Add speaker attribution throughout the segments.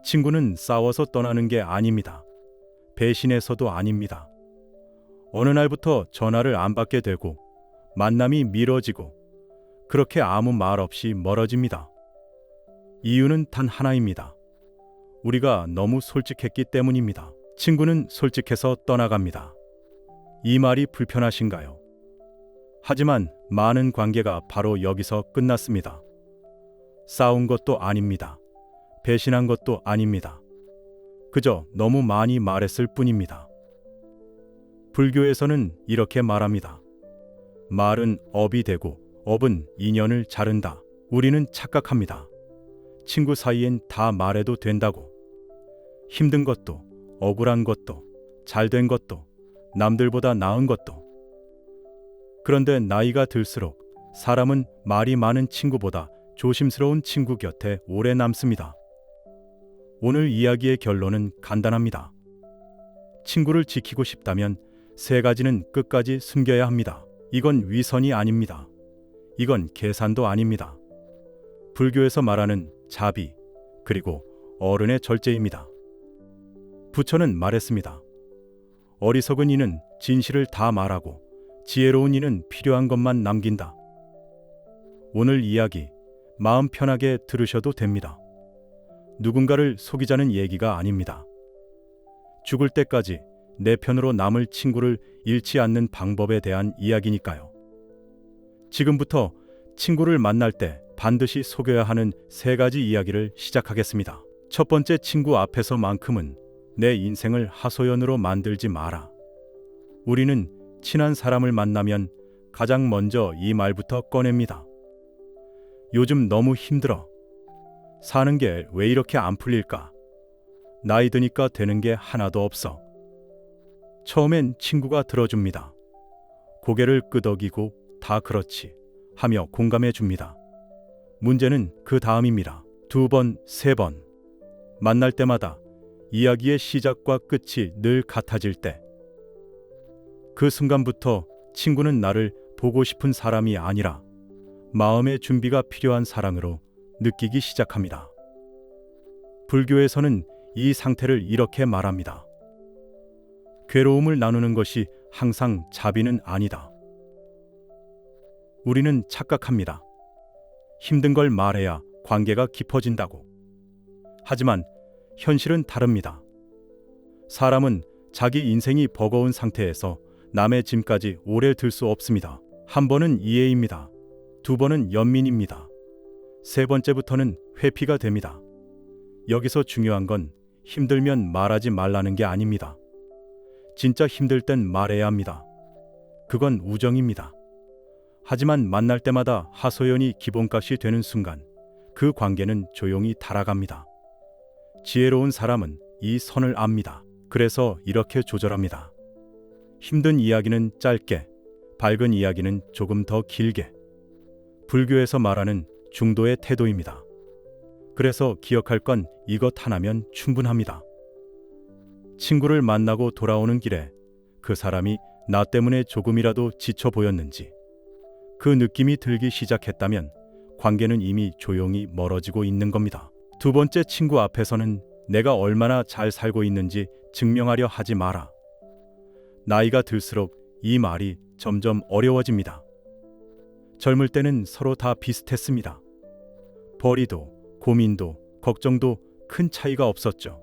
Speaker 1: 친구는 싸워서 떠나는 게 아닙니다. 배신해서도 아닙니다. 어느 날부터 전화를 안 받게 되고 만남이 미뤄지고 그렇게 아무 말 없이 멀어집니다. 이유는 단 하나입니다. 우리가 너무 솔직했기 때문입니다. 친구는 솔직해서 떠나갑니다. 이 말이 불편하신가요? 하지만 많은 관계가 바로 여기서 끝났습니다. 싸운 것도 아닙니다. 배신한 것도 아닙니다. 그저 너무 많이 말했을 뿐입니다. 불교에서는 이렇게 말합니다. 말은 업이 되고 업은 인연을 자른다. 우리는 착각합니다. 친구 사이엔 다 말해도 된다고. 힘든 것도, 억울한 것도, 잘된 것도, 남들보다 나은 것도. 그런데 나이가 들수록 사람은 말이 많은 친구보다 조심스러운 친구 곁에 오래 남습니다. 오늘 이야기의 결론은 간단합니다. 친구를 지키고 싶다면 세 가지는 끝까지 숨겨야 합니다. 이건 위선이 아닙니다. 이건 계산도 아닙니다. 불교에서 말하는 자비, 그리고 어른의 절제입니다. 부처는 말했습니다. 어리석은 이는 진실을 다 말하고 지혜로운 이는 필요한 것만 남긴다. 오늘 이야기 마음 편하게 들으셔도 됩니다. 누군가를 속이자는 얘기가 아닙니다. 죽을 때까지 내 편으로 남을 친구를 잃지 않는 방법에 대한 이야기니까요. 지금부터 친구를 만날 때 반드시 속여야 하는 세 가지 이야기를 시작하겠습니다. 첫 번째, 친구 앞에서만큼은 내 인생을 하소연으로 만들지 마라. 우리는 친한 사람을 만나면 가장 먼저 이 말부터 꺼냅니다. 요즘 너무 힘들어. 사는 게 왜 이렇게 안 풀릴까? 나이 드니까 되는 게 하나도 없어. 처음엔 친구가 들어줍니다. 고개를 끄덕이고 다 그렇지 하며 공감해 줍니다. 문제는 그 다음입니다. 두 번, 세 번. 만날 때마다 이야기의 시작과 끝이 늘 같아질 때, 그 순간부터 친구는 나를 보고 싶은 사람이 아니라 마음의 준비가 필요한 사랑으로 느끼기 시작합니다. 불교에서는 이 상태를 이렇게 말합니다. 괴로움을 나누는 것이 항상 자비는 아니다. 우리는 착각합니다. 힘든 걸 말해야 관계가 깊어진다고. 하지만 현실은 다릅니다. 사람은 자기 인생이 버거운 상태에서 남의 짐까지 오래 들 수 없습니다. 한 번은 이해입니다. 두 번은 연민입니다. 세 번째부터는 회피가 됩니다. 여기서 중요한 건 힘들면 말하지 말라는 게 아닙니다. 진짜 힘들 땐 말해야 합니다. 그건 우정입니다. 하지만 만날 때마다 하소연이 기본값이 되는 순간 그 관계는 조용히 달아갑니다. 지혜로운 사람은 이 선을 압니다. 그래서 이렇게 조절합니다. 힘든 이야기는 짧게, 밝은 이야기는 조금 더 길게. 불교에서 말하는 중도의 태도입니다. 그래서 기억할 건 이것 하나면 충분합니다. 친구를 만나고 돌아오는 길에 그 사람이 나 때문에 조금이라도 지쳐 보였는지, 그 느낌이 들기 시작했다면 관계는 이미 조용히 멀어지고 있는 겁니다. 두 번째, 친구 앞에서는 내가 얼마나 잘 살고 있는지 증명하려 하지 마라. 나이가 들수록 이 말이 점점 어려워집니다. 젊을 때는 서로 다 비슷했습니다. 벌이도, 고민도, 걱정도 큰 차이가 없었죠.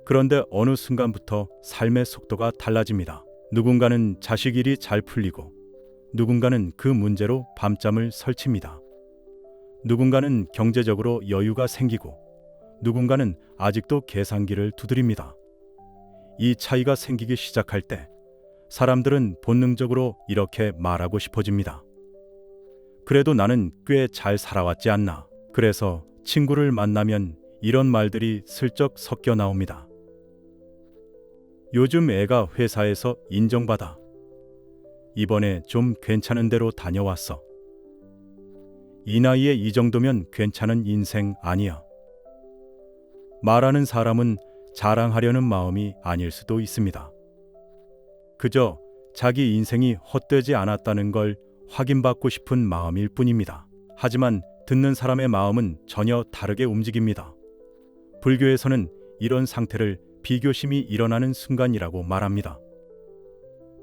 Speaker 1: 그런데 어느 순간부터 삶의 속도가 달라집니다. 누군가는 자식 일이 잘 풀리고, 누군가는 그 문제로 밤잠을 설칩니다. 누군가는 경제적으로 여유가 생기고, 누군가는 아직도 계산기를 두드립니다. 이 차이가 생기기 시작할 때 사람들은 본능적으로 이렇게 말하고 싶어집니다. 그래도 나는 꽤 잘 살아왔지 않나. 그래서 친구를 만나면 이런 말들이 슬쩍 섞여 나옵니다. 요즘 애가 회사에서 인정받아. 이번에 좀 괜찮은 데로 다녀왔어. 이 나이에 이 정도면 괜찮은 인생 아니야. 말하는 사람은 자랑하려는 마음이 아닐 수도 있습니다. 그저 자기 인생이 헛되지 않았다는 걸 확인받고 싶은 마음일 뿐입니다. 하지만 듣는 사람의 마음은 전혀 다르게 움직입니다. 불교에서는 이런 상태를 비교심이 일어나는 순간이라고 말합니다.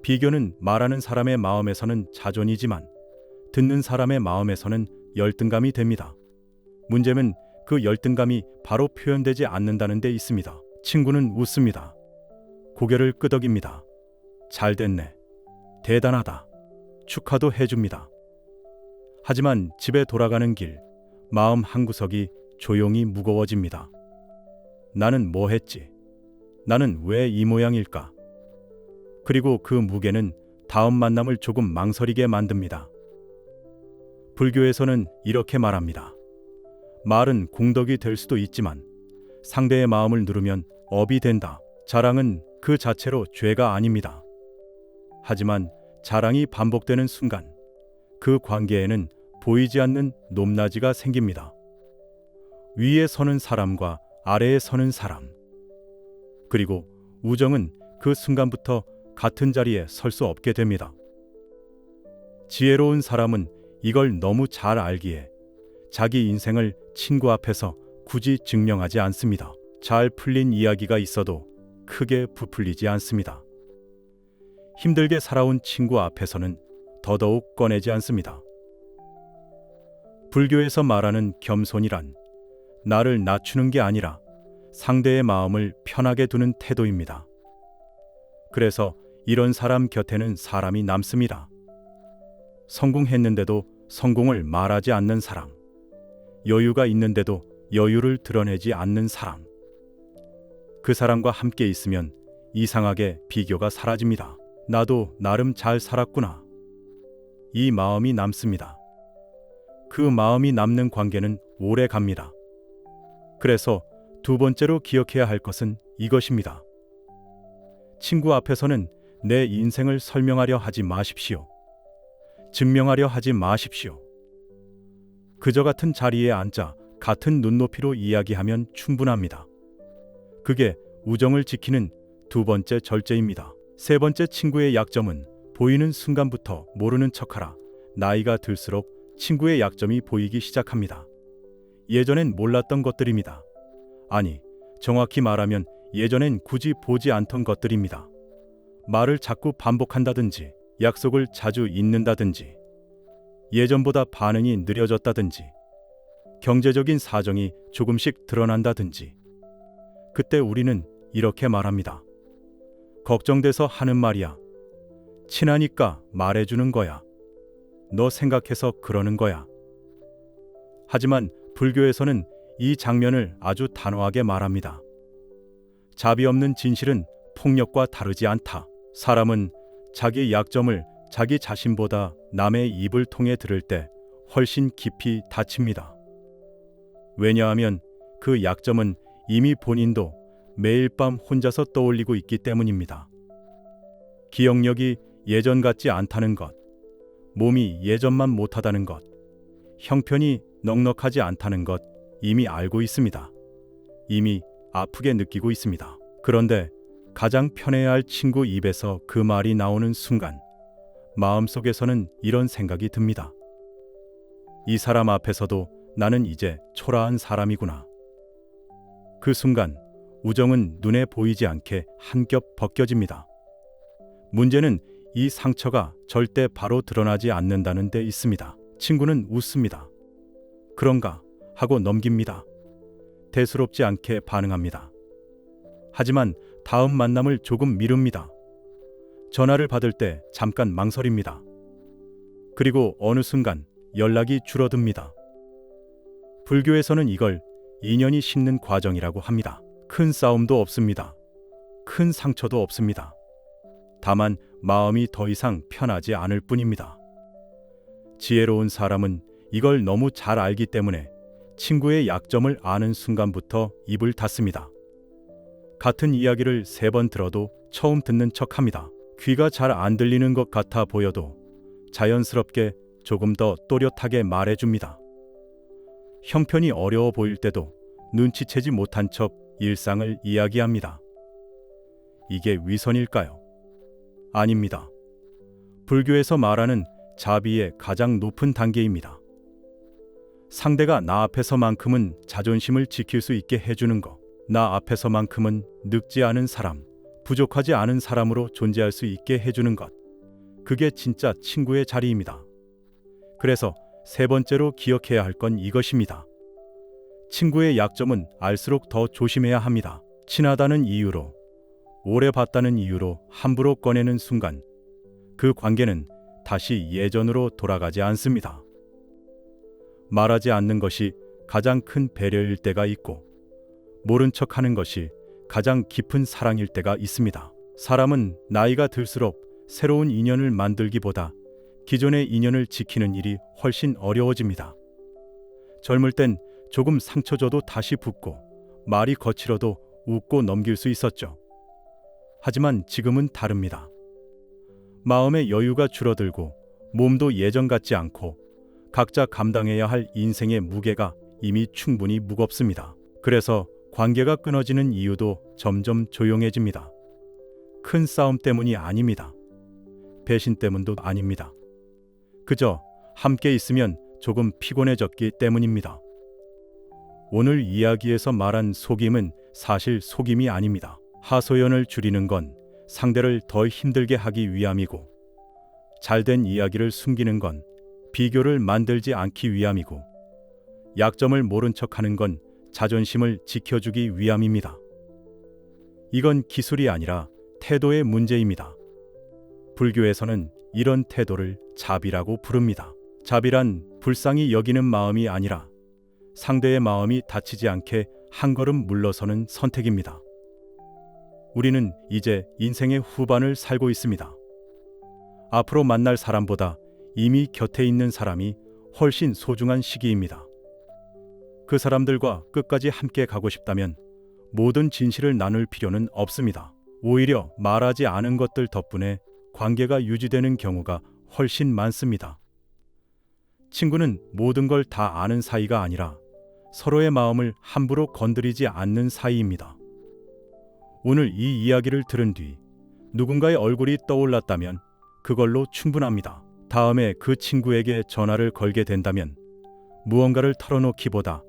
Speaker 1: 비교는 말하는 사람의 마음에서는 자존이지만 듣는 사람의 마음에서는 열등감이 됩니다. 문제는 그 열등감이 바로 표현되지 않는다는 데 있습니다. 친구는 웃습니다. 고개를 끄덕입니다. 잘 됐네. 대단하다. 축하도 해줍니다. 하지만 집에 돌아가는 길, 마음 한구석이 조용히 무거워집니다. 나는 뭐 했지? 나는 왜 이 모양일까? 그리고 그 무게는 다음 만남을 조금 망설이게 만듭니다. 불교에서는 이렇게 말합니다. 말은 공덕이 될 수도 있지만 상대의 마음을 누르면 업이 된다. 자랑은 그 자체로 죄가 아닙니다. 하지만 자랑이 반복되는 순간 그 관계에는 보이지 않는 높낮이가 생깁니다. 위에 서는 사람과 아래에 서는 사람. 그리고 우정은 그 순간부터 같은 자리에 설 수 없게 됩니다. 지혜로운 사람은 이걸 너무 잘 알기에 자기 인생을 친구 앞에서 굳이 증명하지 않습니다. 잘 풀린 이야기가 있어도 크게 부풀리지 않습니다. 힘들게 살아온 친구 앞에서는 더더욱 꺼내지 않습니다. 불교에서 말하는 겸손이란 나를 낮추는 게 아니라 상대의 마음을 편하게 두는 태도입니다. 그래서 이런 사람 곁에는 사람이 남습니다. 성공했는데도 성공을 말하지 않는 사람, 여유가 있는데도 여유를 드러내지 않는 사람. 그 사람과 함께 있으면 이상하게 비교가 사라집니다. 나도 나름 잘 살았구나. 이 마음이 남습니다. 그 마음이 남는 관계는 오래 갑니다. 그래서 두 번째로 기억해야 할 것은 이것입니다. 친구 앞에서는 내 인생을 설명하려 하지 마십시오. 증명하려 하지 마십시오. 그저 같은 자리에 앉아 같은 눈높이로 이야기하면 충분합니다. 그게 우정을 지키는 두 번째 절제입니다. 세 번째 친구의 약점은 보이는 순간부터 모르는 척하라. 나이가 들수록 친구의 약점이 보이기 시작합니다. 예전엔 몰랐던 것들입니다. 아니, 정확히 말하면 예전엔 굳이 보지 않던 것들입니다. 말을 자꾸 반복한다든지, 약속을 자주 잊는다든지, 예전보다 반응이 느려졌다든지, 경제적인 사정이 조금씩 드러난다든지. 그때 우리는 이렇게 말합니다. 걱정돼서 하는 말이야. 친하니까 말해주는 거야. 너 생각해서 그러는 거야. 하지만 불교에서는 이 장면을 아주 단호하게 말합니다. 자비 없는 진실은 폭력과 다르지 않다. 사람은 자기 약점을 자기 자신보다 남의 입을 통해 들을 때 훨씬 깊이 다칩니다. 왜냐하면 그 약점은 이미 본인도 매일 밤 혼자서 떠올리고 있기 때문입니다. 기억력이 예전 같지 않다는 것, 몸이 예전만 못하다는 것, 형편이 넉넉하지 않다는 것 이미 알고 있습니다. 이미 아프게 느끼고 있습니다. 그런데 가장 편해야 할 친구 입에서 그 말이 나오는 순간 마음속에서는 이런 생각이 듭니다. 이 사람 앞에서도 나는 이제 초라한 사람이구나. 그 순간 우정은 눈에 보이지 않게 한 겹 벗겨집니다. 문제는 이 상처가 절대 바로 드러나지 않는다는 데 있습니다. 친구는 웃습니다. 그런가 하고 넘깁니다. 대수롭지 않게 반응합니다. 하지만 다음 만남을 조금 미룹니다. 전화를 받을 때 잠깐 망설입니다. 그리고 어느 순간 연락이 줄어듭니다. 불교에서는 이걸 인연이 식는 과정이라고 합니다. 큰 싸움도 없습니다. 큰 상처도 없습니다. 다만 마음이 더 이상 편하지 않을 뿐입니다. 지혜로운 사람은 이걸 너무 잘 알기 때문에 친구의 약점을 아는 순간부터 입을 닫습니다. 같은 이야기를 3번 들어도 처음 듣는 척합니다. 귀가 잘 안 들리는 것 같아 보여도 자연스럽게 조금 더 또렷하게 말해줍니다. 형편이 어려워 보일 때도 눈치채지 못한 척 일상을 이야기합니다. 이게 위선일까요? 아닙니다. 불교에서 말하는 자비의 가장 높은 단계입니다. 상대가 나 앞에서만큼은 자존심을 지킬 수 있게 해주는 것. 나 앞에서만큼은 늙지 않은 사람, 부족하지 않은 사람으로 존재할 수 있게 해주는 것. 그게 진짜 친구의 자리입니다. 그래서 세 번째로 기억해야 할 건 이것입니다. 친구의 약점은 알수록 더 조심해야 합니다. 친하다는 이유로, 오래 봤다는 이유로 함부로 꺼내는 순간 그 관계는 다시 예전으로 돌아가지 않습니다. 말하지 않는 것이 가장 큰 배려일 때가 있고 모른 척하는 것이 가장 깊은 사랑일 때가 있습니다. 사람은 나이가 들수록 새로운 인연을 만들기보다 기존의 인연을 지키는 일이 훨씬 어려워집니다. 젊을 땐 조금 상처 줘도 다시 붙고 말이 거칠어도 웃고 넘길 수 있었죠. 하지만 지금은 다릅니다. 마음의 여유가 줄어들고 몸도 예전 같지 않고 각자 감당해야 할 인생의 무게가 이미 충분히 무겁습니다. 그래서 관계가 끊어지는 이유도 점점 조용해집니다. 큰 싸움 때문이 아닙니다. 배신 때문도 아닙니다. 그저 함께 있으면 조금 피곤해졌기 때문입니다. 오늘 이야기에서 말한 속임은 사실 속임이 아닙니다. 하소연을 줄이는 건 상대를 더 힘들게 하기 위함이고, 잘된 이야기를 숨기는 건 비교를 만들지 않기 위함이고, 약점을 모른 척하는 건 자존심을 지켜주기 위함입니다. 이건 기술이 아니라 태도의 문제입니다. 불교에서는 이런 태도를 자비라고 부릅니다. 자비란 불쌍히 여기는 마음이 아니라 상대의 마음이 다치지 않게 한 걸음 물러서는 선택입니다. 우리는 이제 인생의 후반을 살고 있습니다. 앞으로 만날 사람보다 이미 곁에 있는 사람이 훨씬 소중한 시기입니다. 그 사람들과 끝까지 함께 가고 싶다면 모든 진실을 나눌 필요는 없습니다. 오히려 말하지 않은 것들 덕분에 관계가 유지되는 경우가 훨씬 많습니다. 친구는 모든 걸 다 아는 사이가 아니라 서로의 마음을 함부로 건드리지 않는 사이입니다. 오늘 이 이야기를 들은 뒤 누군가의 얼굴이 떠올랐다면 그걸로 충분합니다. 다음에 그 친구에게 전화를 걸게 된다면 무언가를 털어놓기보다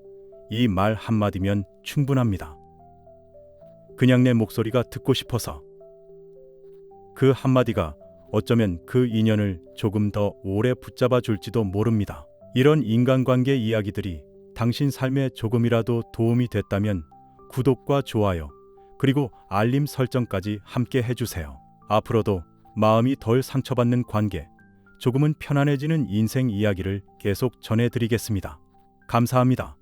Speaker 1: 이 말 한마디면 충분합니다. 그냥 내 목소리가 듣고 싶어서. 그 한마디가 어쩌면 그 인연을 조금 더 오래 붙잡아 줄지도 모릅니다. 이런 인간관계 이야기들이 당신 삶에 조금이라도 도움이 됐다면 구독과 좋아요, 그리고 알림 설정까지 함께 해주세요. 앞으로도 마음이 덜 상처받는 관계, 조금은 편안해지는 인생 이야기를 계속 전해드리겠습니다. 감사합니다.